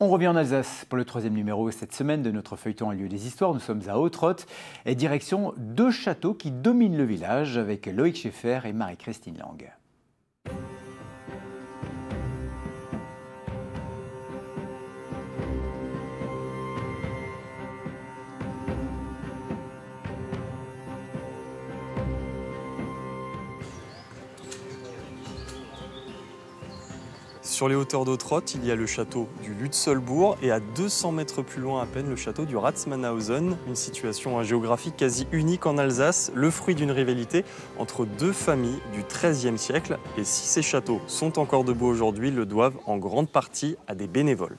On revient en Alsace pour le 3e numéro cette semaine de notre feuilleton Un lieu des histoires. Nous sommes à Haute-Rotte et direction deux châteaux qui dominent le village avec Loïc Scheffer et Marie-Christine Lang. Sur les hauteurs d'Haute-Rotte, il y a le château du Lützelbourg et à 200 mètres plus loin à peine, le château du Ratsmannhausen. Une situation géographique quasi unique en Alsace, le fruit d'une rivalité entre deux familles du XIIIe siècle. Et si ces châteaux sont encore debout aujourd'hui, ils le doivent en grande partie à des bénévoles.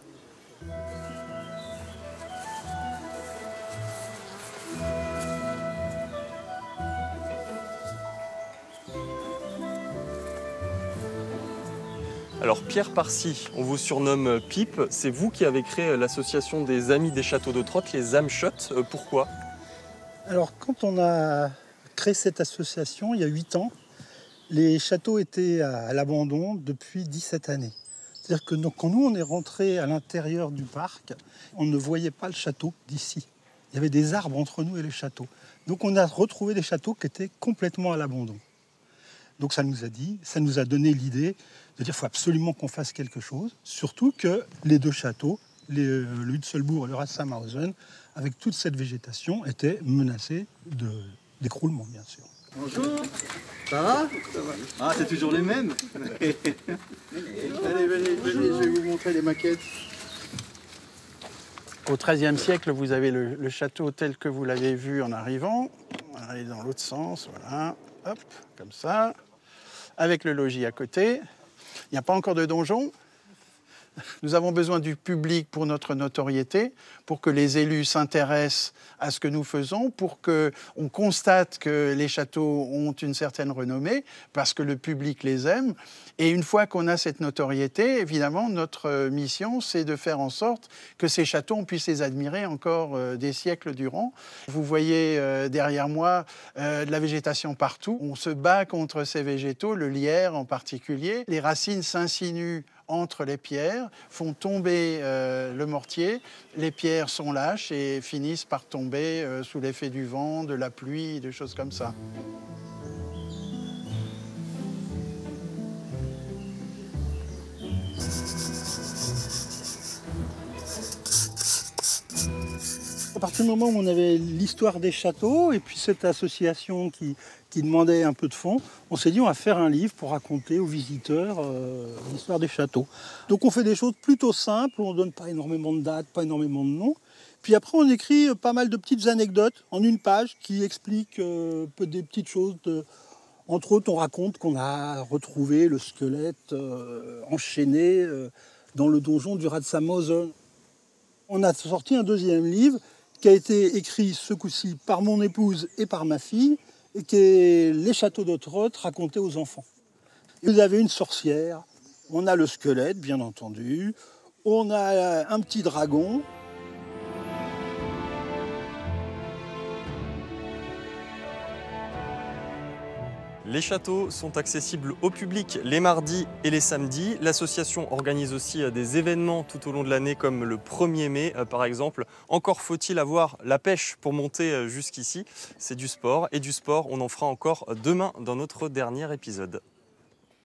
Alors Pierre Parcy, on vous surnomme Pipe, c'est vous qui avez créé l'association des Amis des Châteaux d'Haute-Rotte, les Amschott. Pourquoi? Alors quand on a créé cette association il y a 8 ans, les châteaux étaient à l'abandon depuis 17 années. C'est-à-dire que quand nous on est rentré à l'intérieur du parc, on ne voyait pas le château d'ici. Il y avait des arbres entre nous et les châteaux. Donc on a retrouvé des châteaux qui étaient complètement à l'abandon. Donc ça nous a donné l'idée de dire qu'il faut absolument qu'on fasse quelque chose, surtout que les deux châteaux, le Lützelbourg et le Ratsmannhausen, avec toute cette végétation, étaient menacés d'écroulement, bien sûr. Bonjour, ça va? Ah, c'est toujours les mêmes. Allez, venez, je vais vous montrer les maquettes. Au XIIIe siècle, vous avez le château tel que vous l'avez vu en arrivant. On va aller dans l'autre sens, voilà, hop, comme ça, avec le logis à côté. Il n'y a pas encore de donjon. Nous avons besoin du public pour notre notoriété, pour que les élus s'intéressent à ce que nous faisons, pour qu'on constate que les châteaux ont une certaine renommée, parce que le public les aime. Et une fois qu'on a cette notoriété, évidemment, notre mission, c'est de faire en sorte que ces châteaux, on puisse les admirer encore des siècles durant. Vous voyez derrière moi de la végétation partout. On se bat contre ces végétaux, le lierre en particulier. Les racines s'insinuent entre les pierres, font tomber le mortier, les pierres sont lâches et finissent par tomber sous l'effet du vent, de la pluie, des choses comme ça. À partir du moment où on avait l'histoire des châteaux et puis cette association qui demandait un peu de fonds, on s'est dit on va faire un livre pour raconter aux visiteurs l'histoire des châteaux. Donc on fait des choses plutôt simples, on ne donne pas énormément de dates, pas énormément de noms. Puis après on écrit pas mal de petites anecdotes en une page qui expliquent des petites choses. Entre autres, on raconte qu'on a retrouvé le squelette enchaîné dans le donjon du Ratsmannhausen. On a sorti un deuxième livre qui a été écrit ce coup-ci par mon épouse et par ma fille, et qui est Les châteaux d'Haute-Rotte racontés aux enfants. Vous avez une sorcière, on a le squelette, bien entendu, on a un petit dragon. Les châteaux sont accessibles au public les mardis et les samedis. L'association organise aussi des événements tout au long de l'année comme le 1er mai par exemple. Encore faut-il avoir la pêche pour monter jusqu'ici. C'est du sport et du sport, on en fera encore demain dans notre dernier épisode.